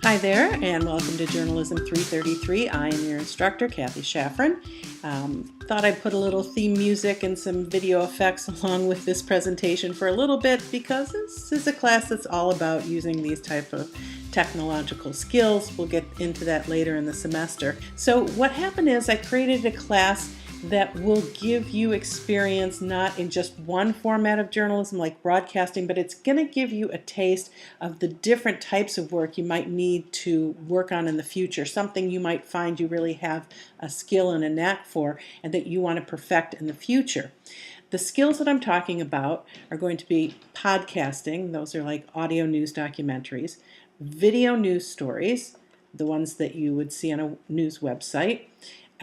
Hi there, and welcome to Journalism 333. I am your instructor, Kathy Schafran. Thought I'd put a little theme music and some video effects along with this presentation for a little bit because this is a class that's all about using these type of technological skills. We'll get into that later in the semester. So what happened is I created a class that will give you experience not in just one format of journalism like broadcasting, but it's going to give you a taste of the different types of work you might need to work on in the future, something you might find you really have a skill and a knack for and that you want to perfect in the future. The skills that I'm talking about are going to be podcasting, those are like audio news documentaries, video news stories, the ones that you would see on a news website,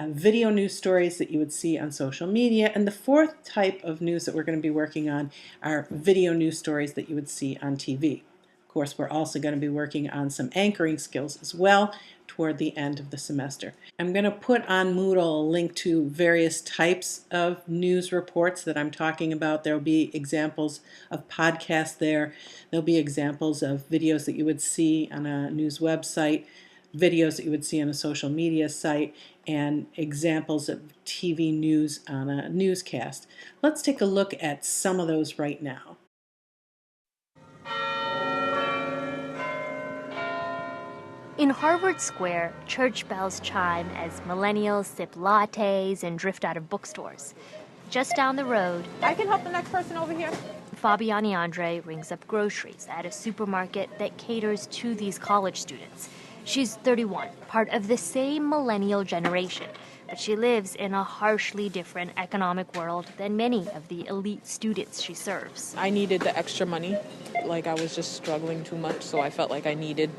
video news stories that you would see on social media, and the fourth type of news that we're going to be working on are video news stories that you would see on TV. Of course, we're also going to be working on some anchoring skills as well toward the end of the semester. I'm going to put on Moodle a link to various types of news reports that I'm talking about. There will be examples of podcasts there. There'll be examples of videos that you would see on a news website, videos that you would see on a social media site, and examples of TV news on a newscast. Let's take a look at some of those right now. In Harvard Square, church bells chime as millennials sip lattes and drift out of bookstores. Just down the road, I can help the next person over here. Fabiani Andre rings up groceries at a supermarket that caters to these college students. She's 31, part of the same millennial generation, but she lives in a harshly different economic world than many of the elite students she serves. I needed the extra money. Like, I was just struggling too much, so I felt like I needed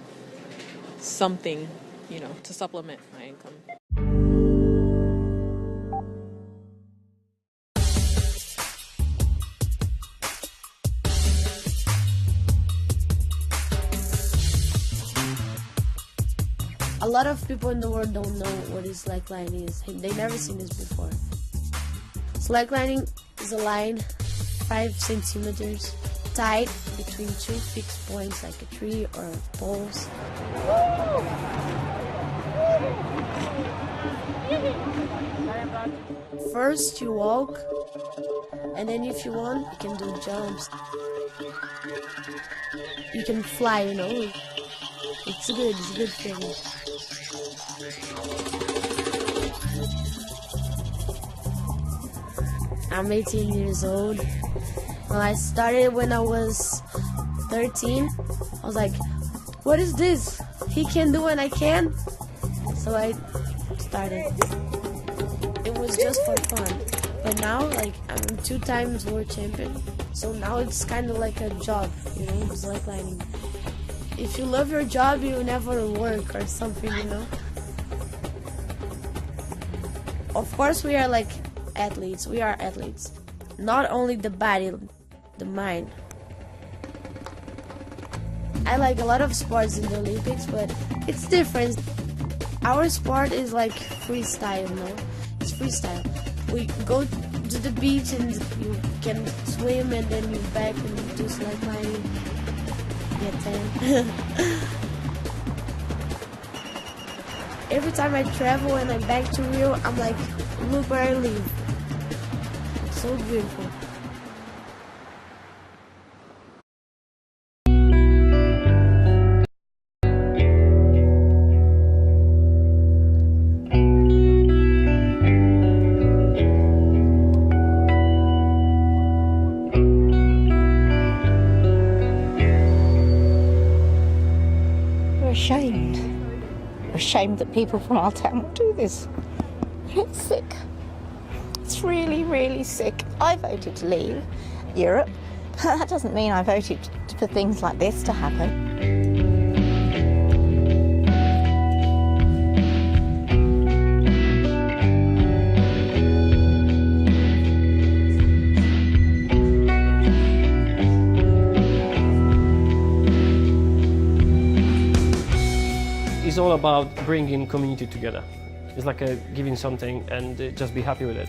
something, to supplement my income. A lot of people in the world don't know what slacklining is. They've never seen this before. Slacklining is a line 5 centimeters tied between two fixed points like a tree or poles. First you walk, and then if you want, you can do jumps. You can fly, It's a good feeling. I'm 18 years old. I started when I was 13. I was like, what is this? He can do and I can. So I started. It was just for fun. But now, I'm 2 times world champion. So now it's kind of like a job, It's like lining. If you love your job, you never work or something, Of course, we are athletes. We are athletes. Not only the body, the mind. I like a lot of sports in the Olympics, but it's different. Our sport is like freestyle, It's freestyle. We go to the beach and you can swim and then you back and do slacklining. Get tan. Every time I travel and I'm back to Rio, I'm like, look where I live. It's so beautiful. We're ashamed that people from our town will do this. It's sick. It's really, really sick. I voted to leave Europe. That doesn't mean I voted for things like this to happen. It's all about bringing community together. It's like giving something and just be happy with it.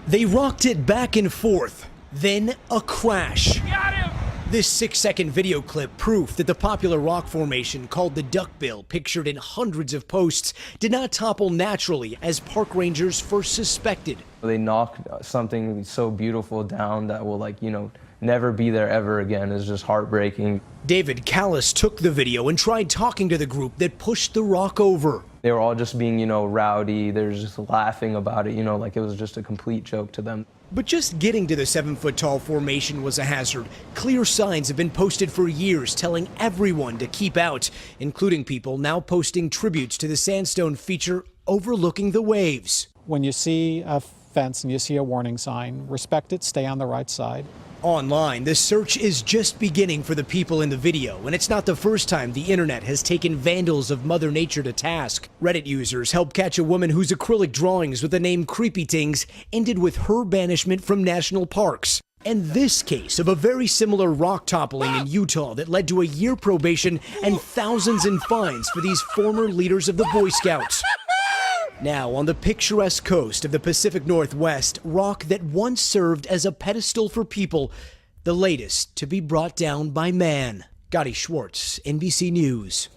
They rocked it back and forth, then a crash. Got him! This 6-second video clip proof that the popular rock formation called the duckbill, pictured in hundreds of posts, did not topple naturally as park rangers first suspected. They knocked something so beautiful down that will, never be there ever again. It's just heartbreaking. David Callis took the video and tried talking to the group that pushed the rock over. They were all just being, rowdy. They're just laughing about it, like it was just a complete joke to them. But just getting to the 7-foot-tall formation was a hazard. Clear signs have been posted for years telling everyone to keep out, including people now posting tributes to the sandstone feature overlooking the waves. When you see a fence and you see a warning sign, respect it, stay on the right side. Online, the search is just beginning for the people in the video, and it's not the first time the internet has taken vandals of Mother Nature to task. Reddit users helped catch a woman whose acrylic drawings with the name Creepy Tings ended with her banishment from national parks. And this case of a very similar rock toppling in Utah that led to a year probation and thousands in fines for these former leaders of the Boy Scouts. Now, on the picturesque coast of the Pacific Northwest, rock that once served as a pedestal for people, the latest to be brought down by man. Gotti Schwartz, NBC News.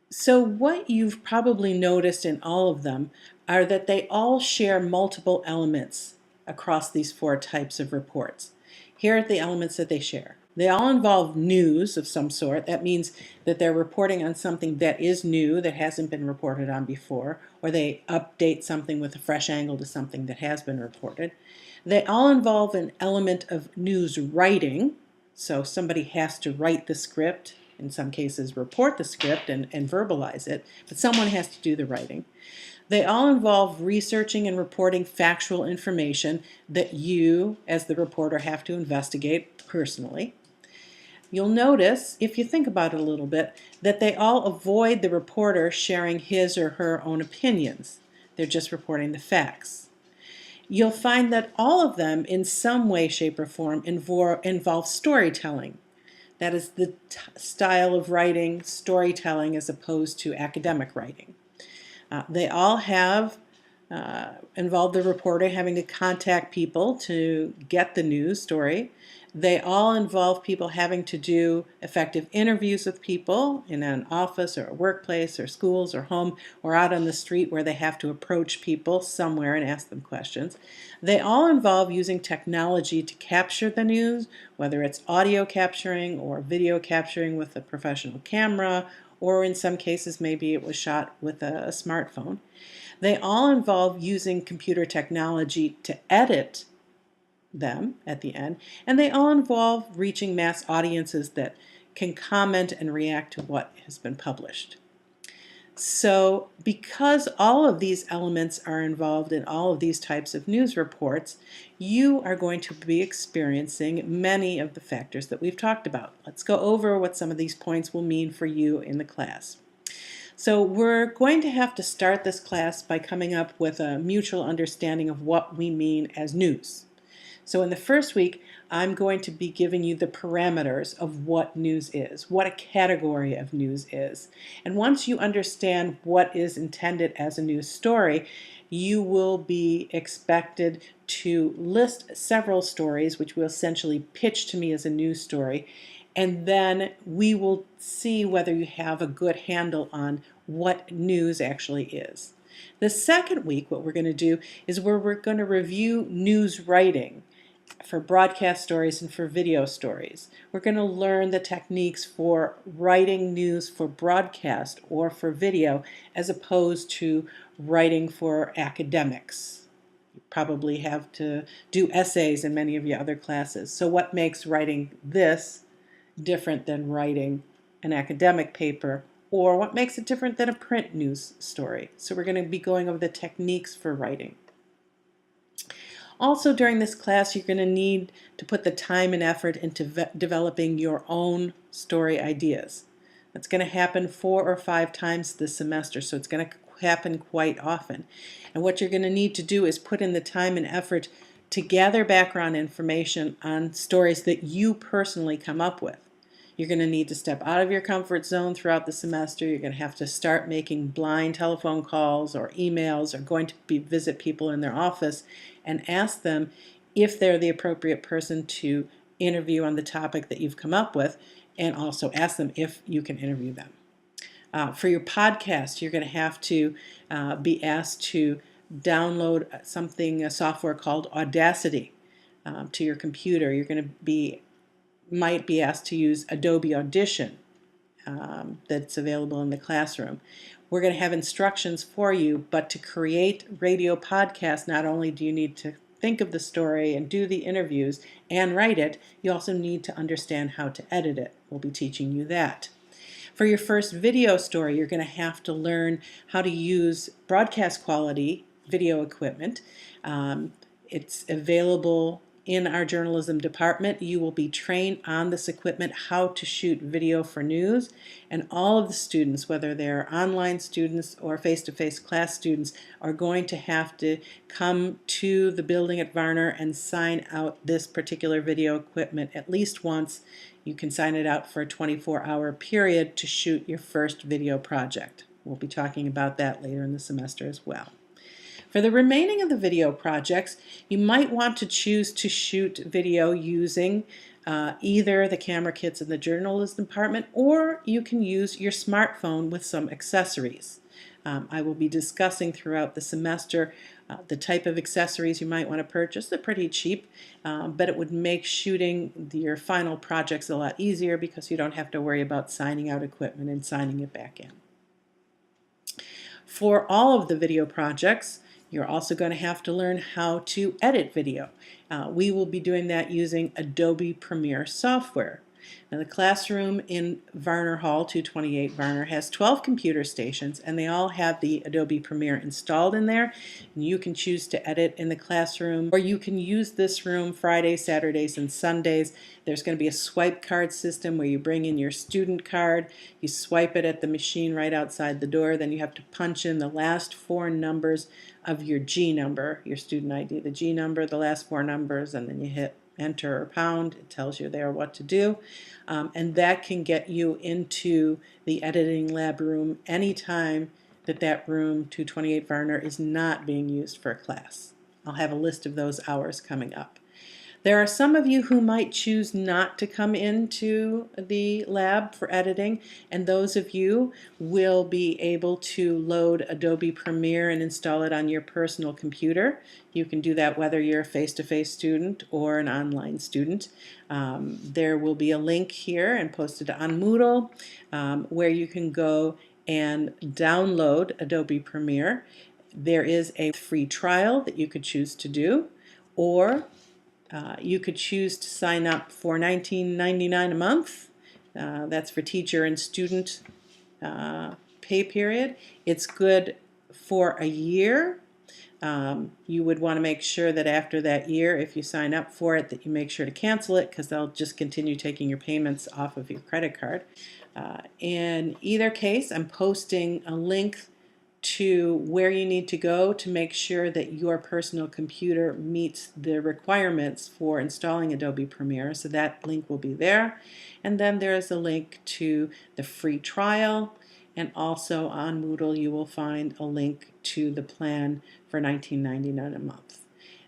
So what you've probably noticed in all of them are that they all share multiple elements across these 4 types of reports. Here are the elements that they share. They all involve news of some sort. That means that they're reporting on something that is new, that hasn't been reported on before, or they update something with a fresh angle to something that has been reported. They all involve an element of news writing, so somebody has to write the script, in some cases report the script and verbalize it, but someone has to do the writing. They all involve researching and reporting factual information that you, as the reporter, have to investigate personally. You'll notice, if you think about it a little bit, that they all avoid the reporter sharing his or her own opinions. They're just reporting the facts. You'll find that all of them, in some way, shape, or form, involve storytelling. That is the style of writing, storytelling, as opposed to academic writing. They all have involve the reporter having to contact people to get the news story. They all involve people having to do effective interviews with people in an office or a workplace or schools or home or out on the street where they have to approach people somewhere and ask them questions. They all involve using technology to capture the news, whether it's audio capturing or video capturing with a professional camera, or in some cases maybe it was shot with a smartphone. They all involve using computer technology to edit them at the end, and they all involve reaching mass audiences that can comment and react to what has been published. So because all of these elements are involved in all of these types of news reports, you are going to be experiencing many of the factors that we've talked about. Let's go over what some of these points will mean for you in the class. So we're going to have to start this class by coming up with a mutual understanding of what we mean as news. So in the first week, I'm going to be giving you the parameters of what news is, what a category of news is. And once you understand what is intended as a news story, you will be expected to list several stories, which will essentially pitch to me as a news story. And then we will see whether you have a good handle on what news actually is. The second week, what we're going to do is where we're going to review news writing for broadcast stories and for video stories. We're going to learn the techniques for writing news for broadcast or for video as opposed to writing for academics. You probably have to do essays in many of your other classes. So what makes writing this different than writing an academic paper, or what makes it different than a print news story? So we're going to be going over the techniques for writing. Also during this class, you're going to need to put the time and effort into developing your own story ideas. That's going to happen 4 or 5 times this semester, so it's going to happen quite often. And what you're going to need to do is put in the time and effort to gather background information on stories that you personally come up with. You're going to need to step out of your comfort zone throughout the semester. You're going to have to start making blind telephone calls or emails, or going to visit people in their office and ask them if they're the appropriate person to interview on the topic that you've come up with, and also ask them if you can interview them. For your podcast, you're going to have to be asked to download a software called Audacity to your computer. You're going to might be asked to use Adobe Audition that's available in the classroom. We're going to have instructions for you, but to create radio podcasts, not only do you need to think of the story and do the interviews and write it, you also need to understand how to edit it. We'll be teaching you that. For your first video story, you're going to have to learn how to use broadcast quality video equipment. It's available in our journalism department. You will be trained on this equipment, how to shoot video for news, and all of the students, whether they're online students or face-to-face class students, are going to have to come to the building at Varner and sign out this particular video equipment at least once. You can sign it out for a 24-hour period to shoot your first video project. We'll be talking about that later in the semester as well. For the remaining of the video projects, you might want to choose to shoot video using either the camera kits in the journalism department, or you can use your smartphone with some accessories. I will be discussing throughout the semester the type of accessories you might want to purchase. They're pretty cheap, but it would make shooting your final projects a lot easier because you don't have to worry about signing out equipment and signing it back in. For all of the video projects, you're also going to have to learn how to edit video. We will be doing that using Adobe Premiere software. Now, the classroom in Varner Hall, 228 Varner, has 12 computer stations, and they all have the Adobe Premiere installed in there. And you can choose to edit in the classroom, or you can use this room Fridays, Saturdays, and Sundays. There's going to be a swipe card system where you bring in your student card, you swipe it at the machine right outside the door, then you have to punch in the last four numbers of your G number, your student ID, the G number, the last four numbers, and then you hit enter or pound. It tells you there what to do, and that can get you into the editing lab room anytime that room 228 Varner is not being used for a class. I'll have a list of those hours coming up. There are some of you who might choose not to come into the lab for editing, and those of you will be able to load Adobe Premiere and install it on your personal computer. You can do that whether you're a face-to-face student or an online student. There will be a link here and posted on Moodle where you can go and download Adobe Premiere. There is a free trial that you could choose to do, or you could choose to sign up for $19.99 a month. That's for teacher and student pay period. It's good for a year. You would want to make sure that after that year, if you sign up for it, that you make sure to cancel it, because they'll just continue taking your payments off of your credit card. In either case, I'm posting a link to where you need to go to make sure that your personal computer meets the requirements for installing Adobe Premiere. So that link will be there. And then there's a link to the free trial, and also on Moodle you will find a link to the plan for $19.99 a month.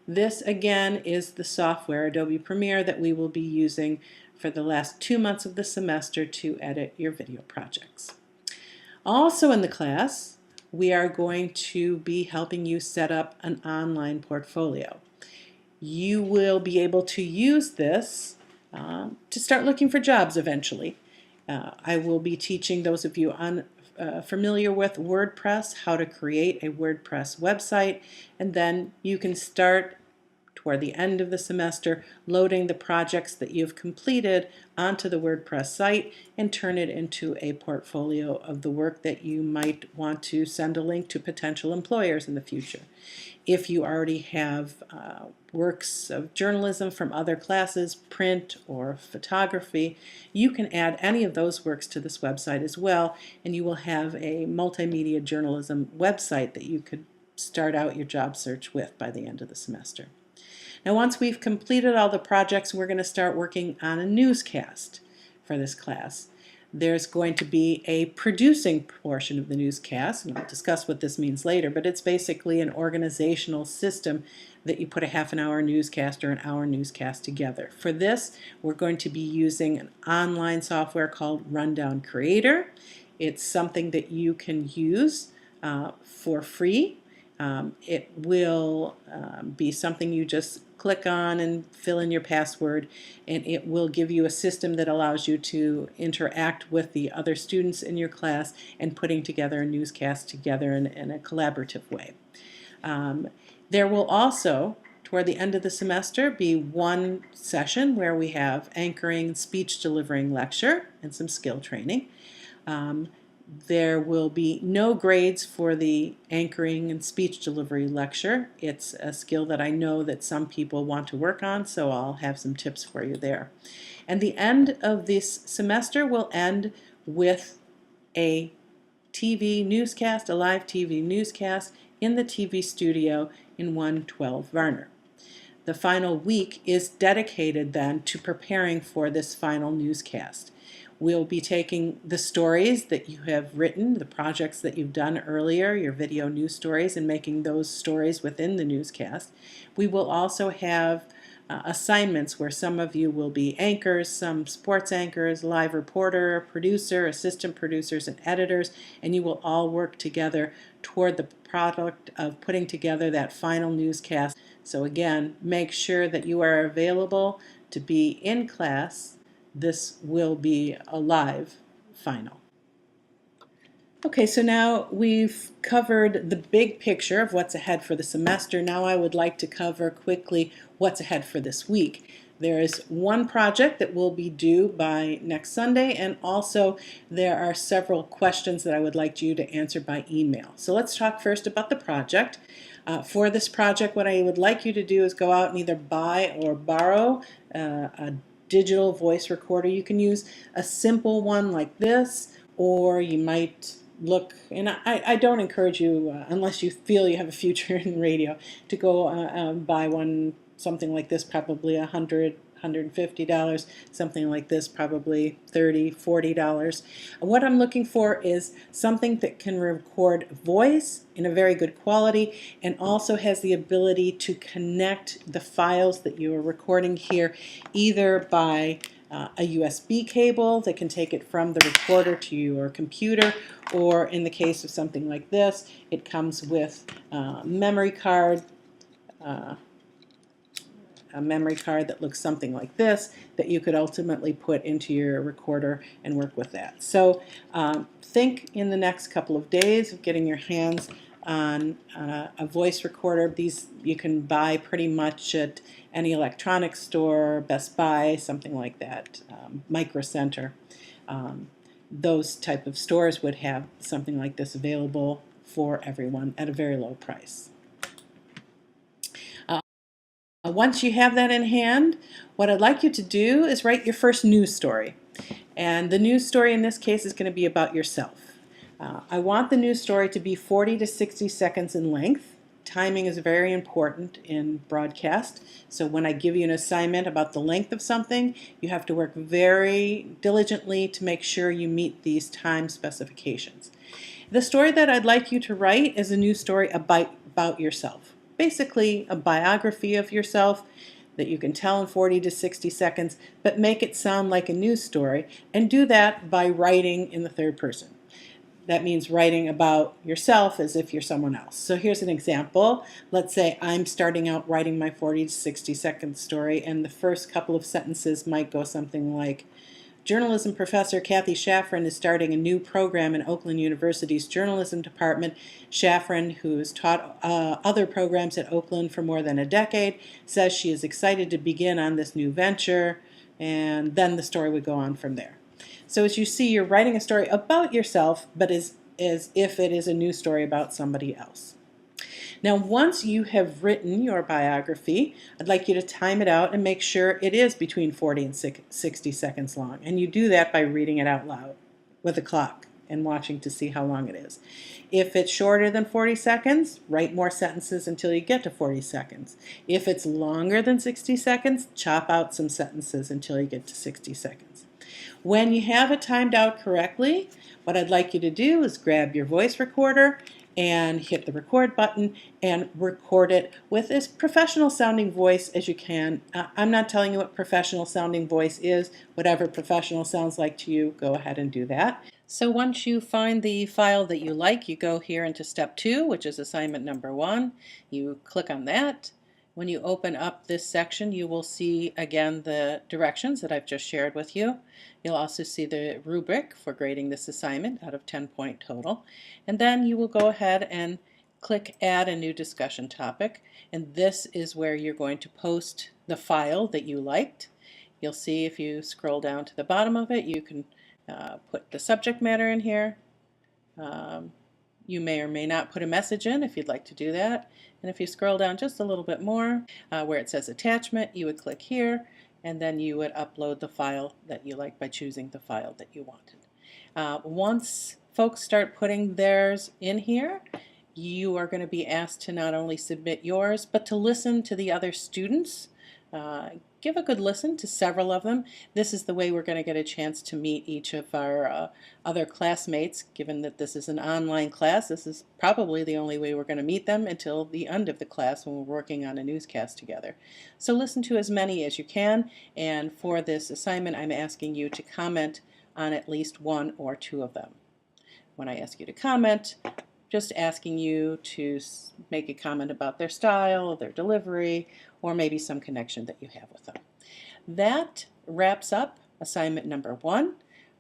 This again is the software, Adobe Premiere, that we will be using for the last 2 months of the semester to edit your video projects. Also in the class, we are going to be helping you set up an online portfolio. You will be able to use this to start looking for jobs eventually. I will be teaching those of you familiar with WordPress how to create a WordPress website, and then you can start toward the end of the semester loading the projects that you've completed onto the WordPress site and turn it into a portfolio of the work that you might want to send a link to potential employers in the future. If you already have works of journalism from other classes, print or photography, you can add any of those works to this website as well, and you will have a multimedia journalism website that you could start out your job search with by the end of the semester. Now, once we've completed all the projects, we're going to start working on a newscast for this class. There's going to be a producing portion of the newscast, and I'll discuss what this means later, but it's basically an organizational system that you put a half an hour newscast or an hour newscast together. For this, we're going to be using an online software called Rundown Creator. It's something that you can use for free. It will be something you just click on and fill in your password, and it will give you a system that allows you to interact with the other students in your class and putting together a newscast together in a collaborative way. There will also, toward the end of the semester, be one session where we have anchoring, speech delivering lecture, and some skill training. There will be no grades for the anchoring and speech delivery lecture. It's a skill that I know that some people want to work on, so I'll have some tips for you there. And the end of this semester will end with a TV newscast, a live TV newscast in the TV studio in 112 Varner. The final week is dedicated then to preparing for this final newscast. We'll be taking the stories that you have written, the projects that you've done earlier, your video news stories, and making those stories within the newscast. We will also have assignments where some of you will be anchors, some sports anchors, live reporter, producer, assistant producers, and editors, and you will all work together toward the product of putting together that final newscast. So again, make sure that you are available to be in class. This will be a live final. Okay, so now we've covered the big picture of what's ahead for the semester. Now I would like to cover quickly what's ahead for this week. There is one project that will be due by next Sunday, and also there are several questions that I would like you to answer by email. So let's talk first about the project. For this project, what I would like you to do is go out and either buy or borrow a digital voice recorder. You can use a simple one like this, or you might look, and I don't encourage you, unless you feel you have a future in radio, to go buy one, something like this, probably $100, $150, something like this, probably $30, $40. What I'm looking for is something that can record voice in a very good quality and also has the ability to connect the files that you are recording here either by a USB cable that can take it from the recorder to your computer, or in the case of something like this, it comes with a memory card that looks something like this that you could ultimately put into your recorder and work with that. So think in the next couple of days of getting your hands on a voice recorder. These you can buy pretty much at any electronics store, Best Buy, something like that, Micro Center. Those type of stores would have something like this available for everyone at a very low price. Once you have that in hand, what I'd like you to do is write your first news story. And the news story in this case is going to be about yourself. I want the news story to be 40 to 60 seconds in length. Timing is very important in broadcast. So when I give you an assignment about the length of something, you have to work very diligently to make sure you meet these time specifications. The story that I'd like you to write is a news story about yourself. Basically a biography of yourself that you can tell in 40 to 60 seconds, but make it sound like a news story, and do that by writing in the third person. That means writing about yourself as if you're someone else. So here's an example. Let's say I'm starting out writing my 40 to 60 second story, and the first couple of sentences might go something like, journalism professor Kathy Shafran is starting a new program in Oakland University's journalism department. Shafran, who has taught other programs at Oakland for more than a decade, says she is excited to begin on this new venture, and then the story would go on from there. So as you see, you're writing a story about yourself, but as if it is a news story about somebody else. Now, once you have written your biography, I'd like you to time it out and make sure it is between 40 and 60 seconds long. And you do that by reading it out loud with a clock and watching to see how long it is. If it's shorter than 40 seconds, write more sentences until you get to 40 seconds. If it's longer than 60 seconds, chop out some sentences until you get to 60 seconds. When you have it timed out correctly, what I'd like you to do is grab your voice recorder and hit the record button and record it with as professional sounding voice as you can. I'm not telling you what professional sounding voice is. Whatever professional sounds like to you, go ahead and do that. So once you find the file that you like, you go here into step 2, which is assignment number 1. You click on that. When you open up this section, you will see again the directions that I've just shared with you. You'll also see the rubric for grading this assignment out of 10-point total. And then you will go ahead and click Add a New Discussion Topic. And this is where you're going to post the file that you liked. You'll see if you scroll down to the bottom of it, you can put the subject matter in here. You may or may not put a message in if you'd like to do that. And if you scroll down just a little bit more, where it says attachment, you would click here, and then you would upload the file that you like by choosing the file that you wanted. Once folks start putting theirs in here, you are going to be asked to not only submit yours, but to listen to the other students. Give a good listen to several of them. This is the way we're going to get a chance to meet each of our other classmates. Given that this is an online class, this is probably the only way we're going to meet them until the end of the class when we're working on a newscast together. So listen to as many as you can, and for this assignment I'm asking you to comment on at least 1 or 2 of them. When I ask you to comment, just asking you to make a comment about their style, their delivery, or maybe some connection that you have with them. That wraps up assignment number 1.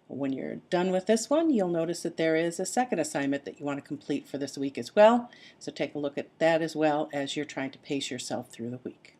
When you're done with this one, you'll notice that there is a second assignment that you want to complete for this week as well. So take a look at that as well as you're trying to pace yourself through the week.